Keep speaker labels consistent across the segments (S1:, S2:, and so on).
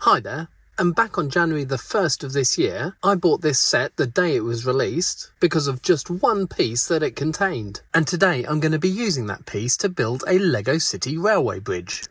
S1: Hi there, and back on January the 1st of this year, I bought this set the day it was released because of just one piece that it contained. And today I'm going to be using that piece to build a Lego City railway bridge.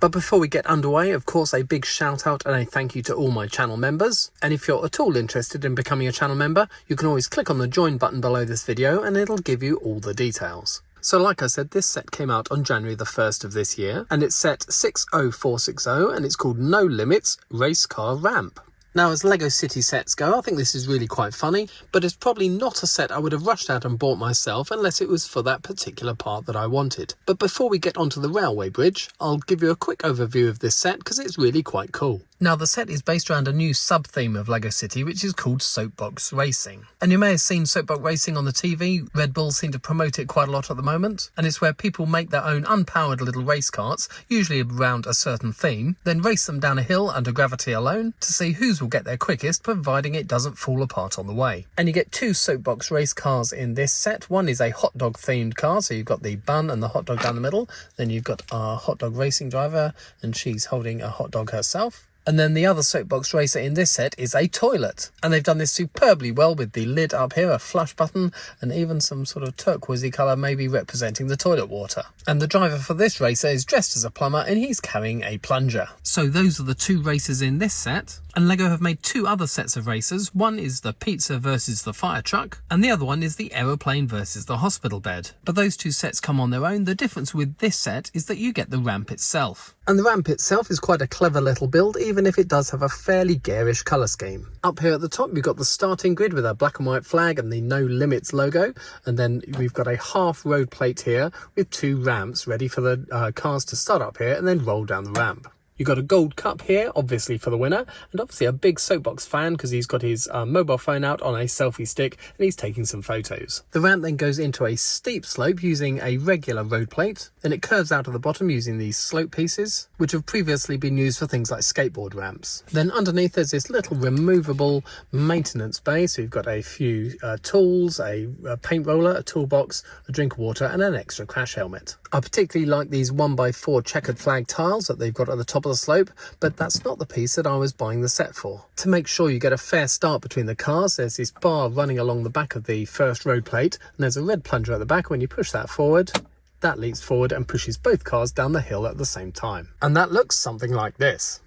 S1: But before we get underway, of course, a big shout out and a thank you to all my channel members. And if you're at all interested in becoming a channel member, you can always click on the join button below this video and it'll give you all the details. So like I said, this set came out on January the 1st of this year, and it's set 60460 and it's called No Limits Race Car Ramp. Now, as Lego City sets go, I think this is really quite funny, but it's probably not a set I would have rushed out and bought myself unless it was for that particular part that I wanted. But before we get onto the railway bridge, I'll give you a quick overview of this set because it's really quite cool. Now, the set is based around a new sub-theme of Lego City, which is called Soapbox Racing. And you may have seen Soapbox Racing on the TV. Red Bull seem to promote it quite a lot at the moment. And it's where people make their own unpowered little race carts, usually around a certain theme, then race them down a hill under gravity alone to see whose will get there quickest, providing it doesn't fall apart on the way. And you get two Soapbox race cars in this set. One is a hot dog themed car, so you've got the bun and the hot dog down the middle. Then you've got our hot dog racing driver, and she's holding a hot dog herself. And then the other soapbox racer in this set is a toilet. And they've done this superbly well with the lid up here, a flush button, and even some sort of turquoisey colour maybe representing the toilet water. And the driver for this racer is dressed as a plumber and he's carrying a plunger. So those are the two racers in this set. And Lego have made two other sets of racers. One is the pizza versus the fire truck, and the other one is the aeroplane versus the hospital bed. But those two sets come on their own. The difference with this set is that you get the ramp itself. And the ramp itself is quite a clever little build, even if it does have a fairly garish colour scheme. Up here at the top, you've got the starting grid with a black and white flag and the No Limits logo. And then we've got a half road plate here with two ramps ready for the cars to start up here and then roll down the ramp. You've got a gold cup here, obviously for the winner, and obviously a big soapbox fan because he's got his mobile phone out on a selfie stick and he's taking some photos. The ramp then goes into a steep slope using a regular road plate. Then it curves out of the bottom using these slope pieces, which have previously been used for things like skateboard ramps. Then underneath there's this little removable maintenance bay. So you've got a few tools, a paint roller, a toolbox, a drink of water and an extra crash helmet. I particularly like these 1x4 checkered flag tiles that they've got at the top of the slope, but that's not the piece that I was buying the set for. To make sure you get a fair start between the cars, there's this bar running along the back of the first road plate, and there's a red plunger at the back. When you push that forward, that leaps forward and pushes both cars down the hill at the same time. And that looks something like this.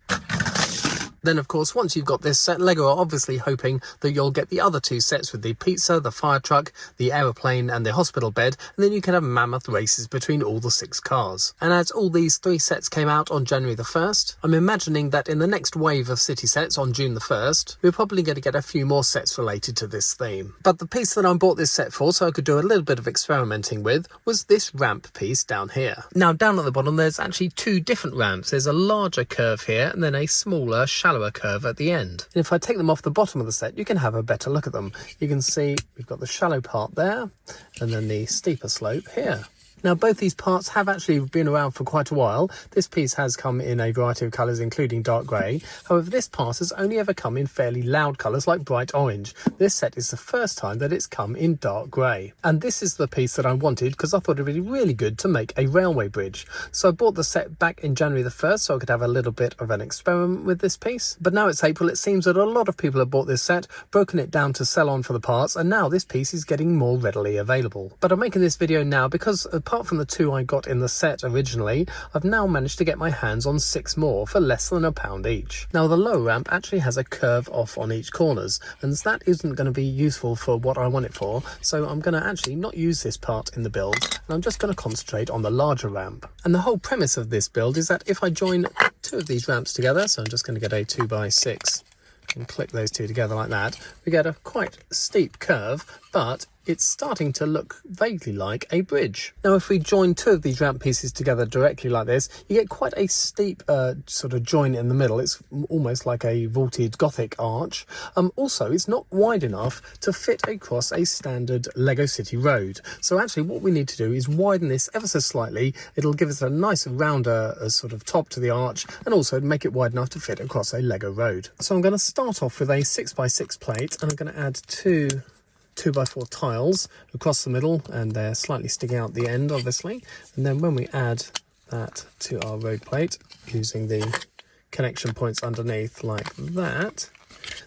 S1: Then, of course, once you've got this set, Lego are obviously hoping that you'll get the other two sets with the pizza, the fire truck, the aeroplane and the hospital bed, and then you can have mammoth races between all the 6 cars. And as all these 3 sets came out on January the 1st, I'm imagining that in the next wave of city sets on June the 1st, we're probably going to get a few more sets related to this theme. But the piece that I bought this set for, so I could do a little bit of experimenting with, was this ramp piece down here. Now, down at the bottom, there's actually 2 different ramps. There's a larger curve here and then a smaller, shallower curve at the end. And if I take them off the bottom of the set, you can have a better look at them. You can see we've got the shallow part there and then the steeper slope here. Now, both these parts have actually been around for quite a while. This piece has come in a variety of colours, including dark grey. However, this part has only ever come in fairly loud colours like bright orange. This set is the first time that it's come in dark grey. And this is the piece that I wanted because I thought it would be really good to make a railway bridge. So I bought the set back in January the 1st so I could have a little bit of an experiment with this piece. But now it's April, it seems that a lot of people have bought this set, broken it down to sell on for the parts, and now this piece is getting more readily available. But I'm making this video now because apart from the 2 I got in the set originally, I've now managed to get my hands on 6 more for less than £1 each. Now, the low ramp actually has a curve off on each corners, and that isn't going to be useful for what I want it for, so I'm going to actually not use this part in the build, and I'm just going to concentrate on the larger ramp. And the whole premise of this build is that if I join 2 of these ramps together, so I'm just going to get a 2x6 and click those 2 together like that, we get a quite steep curve, but it's starting to look vaguely like a bridge. Now, if we join 2 of these ramp pieces together directly like this, you get quite a steep sort of join in the middle. It's almost like a vaulted Gothic arch. Also, it's not wide enough to fit across a standard Lego City road. So actually what we need to do is widen this ever so slightly. It'll give us a nice rounder sort of top to the arch and also make it wide enough to fit across a Lego road. So I'm going to start off with a 6x6 plate and I'm going to add two 2x4 tiles across the middle, and they're slightly sticking out the end, obviously. And then when we add that to our road plate using the connection points underneath like that,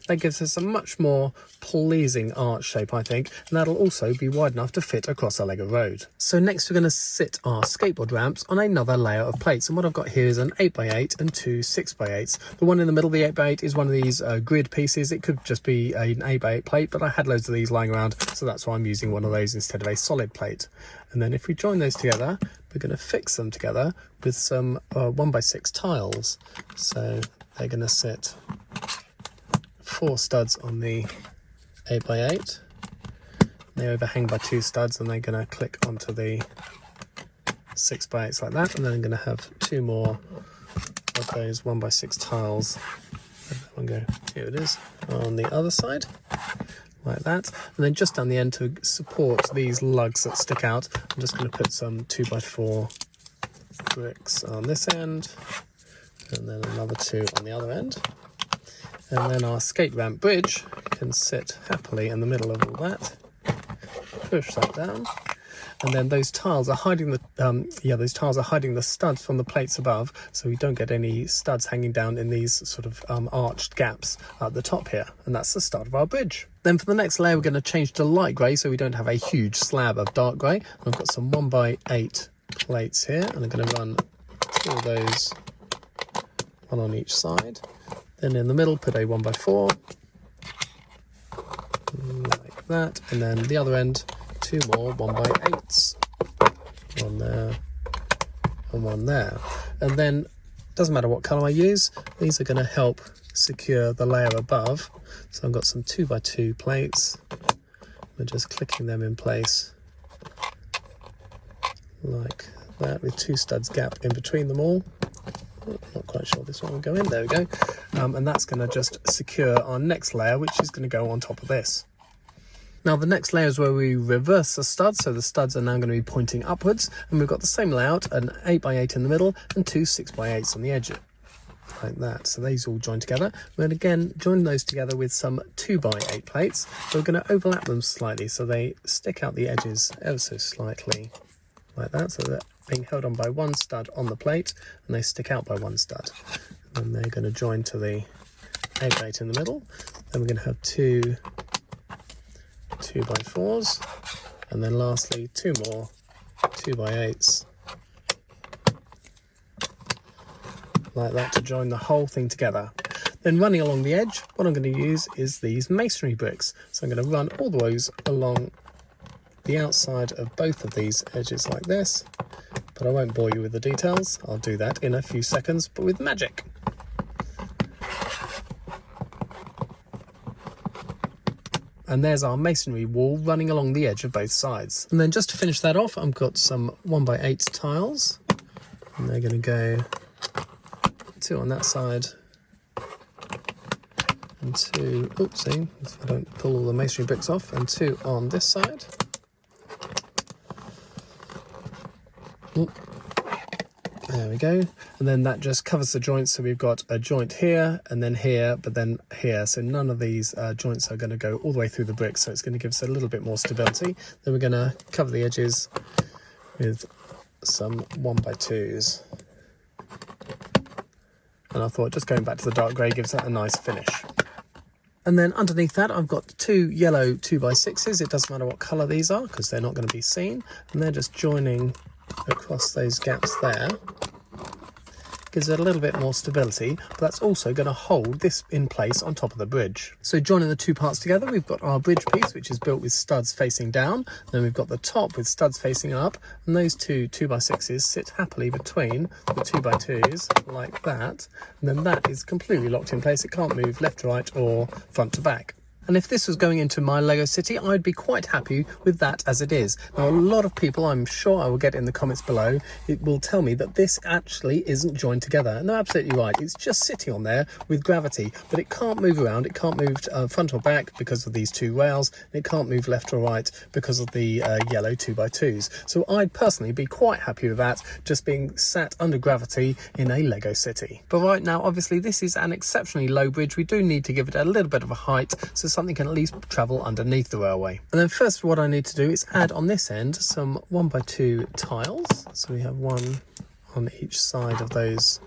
S1: that gives us a much more pleasing arch shape, I think, and that'll also be wide enough to fit across a Lego road. So next we're going to sit our skateboard ramps on another layer of plates, and what I've got here is an 8x8 and two 6x8s. The one in the middle, the 8x8, is one of these grid pieces. It could just be an 8x8 plate, but I had loads of these lying around, so that's why I'm using one of those instead of a solid plate. And then if we join those together, we're going to fix them together with some 1x6 tiles. So they're going to sit 4 studs on the 8x8. They overhang by 2 studs, and they're going to click onto the 6x8s like that. And then I'm going to have 2 more of those 1x6 tiles. One go, here it is, on the other side, like that. And then just down the end, to support these lugs that stick out, I'm just going to put some 2x4 bricks on this end, and then another 2 on the other end. And then our skate ramp bridge can sit happily in the middle of all that. Push that down, and then those tiles are hiding the studs from the plates above, so we don't get any studs hanging down in these sort of arched gaps at the top here. And that's the start of our bridge. Then for the next layer, we're going to change to light grey, so we don't have a huge slab of dark grey. I've got some 1x8 plates here, and I'm going to run 2 of those, one on each side. Then in the middle, put a 1x4, like that, and then the other end, 2 more 1x8s, one there and one there. And then, doesn't matter what colour I use, these are going to help secure the layer above. So I've got some 2x2 plates, we're just clicking them in place like that, with 2 studs gap in between them all. Not quite sure this one will go in. There we go. And that's going to just secure our next layer, which is going to go on top of this. Now the next layer is where we reverse the studs, so the studs are now going to be pointing upwards, and we've got the same layout, an 8x8 in the middle and 2 6x8s on the edge, like that. So these all join together. We're going to again join those together with some 2x8 plates. So we're going to overlap them slightly so they stick out the edges ever so slightly, like that, so they're being held on by 1 stud on the plate, and they stick out by 1 stud. And they're going to join to the 8x8 in the middle. Then we're going to have 2 2x4s, and then lastly 2 more 2x8s, like that, to join the whole thing together. Then running along the edge, what I'm going to use is these masonry bricks. So I'm going to run all the ways along the outside of both of these edges like this, but I won't bore you with the details. I'll do that in a few seconds, but with magic. And there's our masonry wall running along the edge of both sides. And then just to finish that off, I've got some 1x8 tiles, and they're going to go 2 on that side and 2, oopsie, if I don't pull all the masonry bricks off, and 2 on this side. Oop. There we go. And then that just covers the joints, so we've got a joint here and then here, but then here, so none of these joints are going to go all the way through the bricks, so it's going to give us a little bit more stability. Then we're going to cover the edges with some 1x2s, and I thought just going back to the dark grey gives that a nice finish. And then underneath that, I've got 2 yellow 2x6s. It doesn't matter what colour these are because they're not going to be seen, and they're just joining across those gaps there. Gives it a little bit more stability, but that's also going to hold this in place on top of the bridge. So joining the 2 parts together, we've got our bridge piece, which is built with studs facing down. Then we've got the top with studs facing up, and those 2 2x6s sit happily between the 2x2s like that. And then that is completely locked in place. It can't move left to right or front to back. And if this was going into my Lego city, I'd be quite happy with that as it is. Now, a lot of people, I'm sure I will get in the comments below, it will tell me that this actually isn't joined together. And they're absolutely right. It's just sitting on there with gravity, but it can't move around. It can't move front or back because of these 2 rails. It can't move left or right because of the yellow 2x2s. So I'd personally be quite happy with that, just being sat under gravity in a Lego city. But right now, obviously, this is an exceptionally low bridge. We do need to give it a little bit of a height. So something can at least travel underneath the railway. And then first what I need to do is add on this end some 1x2 tiles. So we have one on each side of those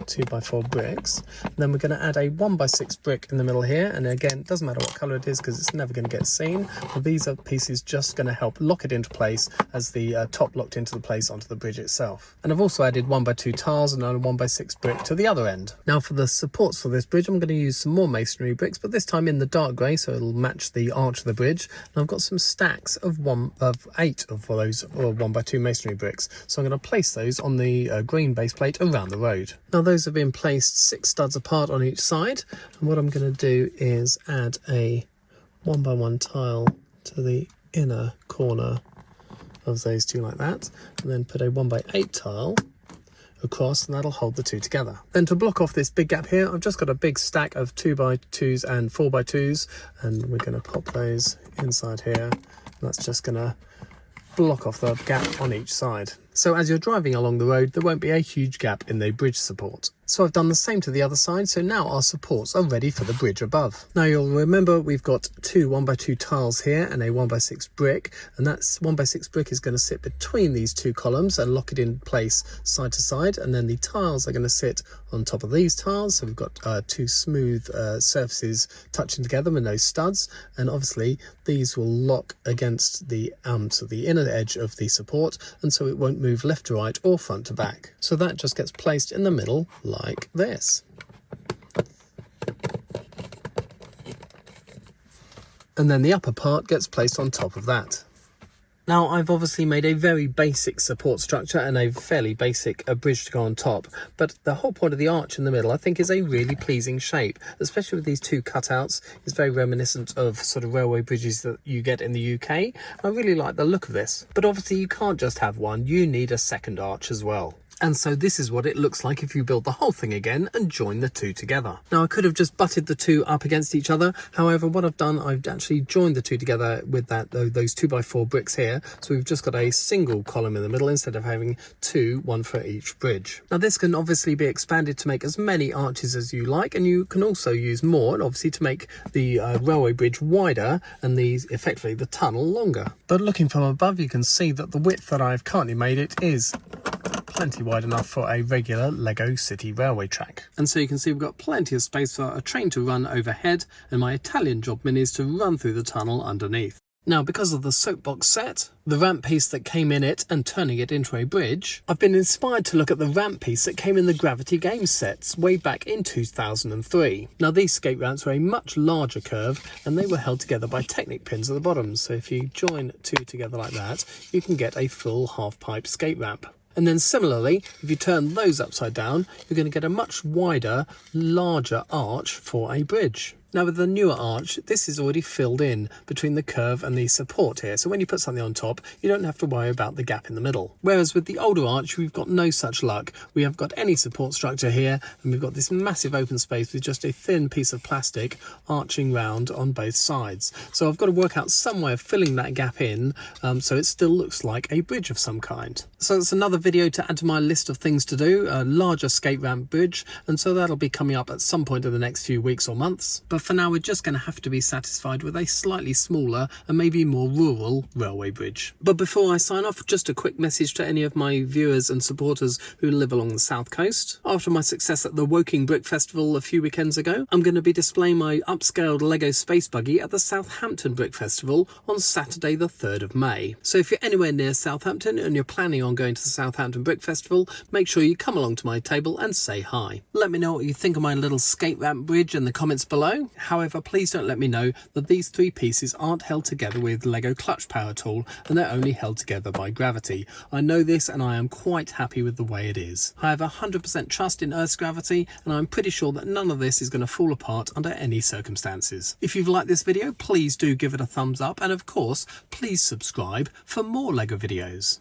S1: 2x4 bricks. And then we're going to add a 1x6 brick in the middle here, and again it doesn't matter what colour it is because it's never going to get seen, but these are pieces just going to help lock it into place as the top locked into the place onto the bridge itself. And I've also added 1x2 tiles and a 1x6 brick to the other end. Now for the supports for this bridge I'm going to use some more masonry bricks, but this time in the dark grey so it'll match the arch of the bridge. And I've got some stacks of 8 of those 1x2 masonry bricks, so I'm going to place those on the green base plate around the road. Now those have been placed 6 studs apart on each side, and what I'm going to do is add a 1x1 tile to the inner corner of those two like that, and then put a 1x8 tile across, and that'll hold the two together. Then to block off this big gap here, I've just got a big stack of 2x2s and 4x2s, and we're going to pop those inside here, and that's just going to block off the gap on each side. So as you're driving along the road, there won't be a huge gap in the bridge support. So I've done the same to the other side, so now our supports are ready for the bridge above. Now you'll remember we've got two 1x2 tiles here and a 1x6 brick, and that 1x6 brick is going to sit between these two columns and lock it in place side to side, and then the tiles are going to sit on top of these tiles. So we've got two smooth surfaces touching together with no studs, and obviously these will lock against the inner edge of the support, and so it won't move left to right or front to back. So that just gets placed in the middle like this. And then the upper part gets placed on top of that. Now I've obviously made a very basic support structure and a fairly basic bridge to go on top, but the whole point of the arch in the middle I think is a really pleasing shape, especially with these two cutouts. It's very reminiscent of sort of railway bridges that you get in the UK. I really like the look of this, but obviously you can't just have one, you need a second arch as well. And so this is what it looks like if you build the whole thing again and join the two together. Now I could have just butted the two up against each other. However, what I've done, I've actually joined the two together with those 2x4 bricks here. So we've just got a single column in the middle instead of having two, one for each bridge. Now this can obviously be expanded to make as many arches as you like, and you can also use more, and obviously to make the railway bridge wider and effectively the tunnel longer. But looking from above, you can see that the width that I've currently made it is plenty wide enough for a regular Lego City railway track. And so you can see we've got plenty of space for a train to run overhead, and my Italian job minis to run through the tunnel underneath. Now, because of the soapbox set, the ramp piece that came in it, and turning it into a bridge, I've been inspired to look at the ramp piece that came in the Gravity Games sets way back in 2003. Now, these skate ramps were a much larger curve, and they were held together by Technic pins at the bottom. So if you join two together like that, you can get a full half-pipe skate ramp. And then similarly, if you turn those upside down, you're going to get a much wider, larger arch for a bridge. Now with the newer arch, this is already filled in between the curve and the support here, so when you put something on top, you don't have to worry about the gap in the middle. Whereas with the older arch, we've got no such luck. We haven't got any support structure here, and we've got this massive open space with just a thin piece of plastic arching round on both sides. So I've got to work out some way of filling that gap in, so it still looks like a bridge of some kind. So it's another video to add to my list of things to do, a larger skate ramp bridge, and so that'll be coming up at some point in the next few weeks or months. But for now, we're just going to have to be satisfied with a slightly smaller and maybe more rural railway bridge. But before I sign off, just a quick message to any of my viewers and supporters who live along the south coast. After my success at the Woking Brick Festival a few weekends ago, I'm going to be displaying my upscaled Lego Space Buggy at the Southampton Brick Festival on Saturday the 3rd of May. So if you're anywhere near Southampton and you're planning on going to the Southampton Brick Festival, make sure you come along to my table and say hi. Let me know what you think of my little skate ramp bridge in the comments below. However, please don't let me know that these three pieces aren't held together with Lego clutch power tool, and they're only held together by gravity. I know this, and I am quite happy with the way it is. I have 100% trust in Earth's gravity, and I'm pretty sure that none of this is going to fall apart under any circumstances. If you've liked this video, please do give it a thumbs up, and of course, please subscribe for more Lego videos.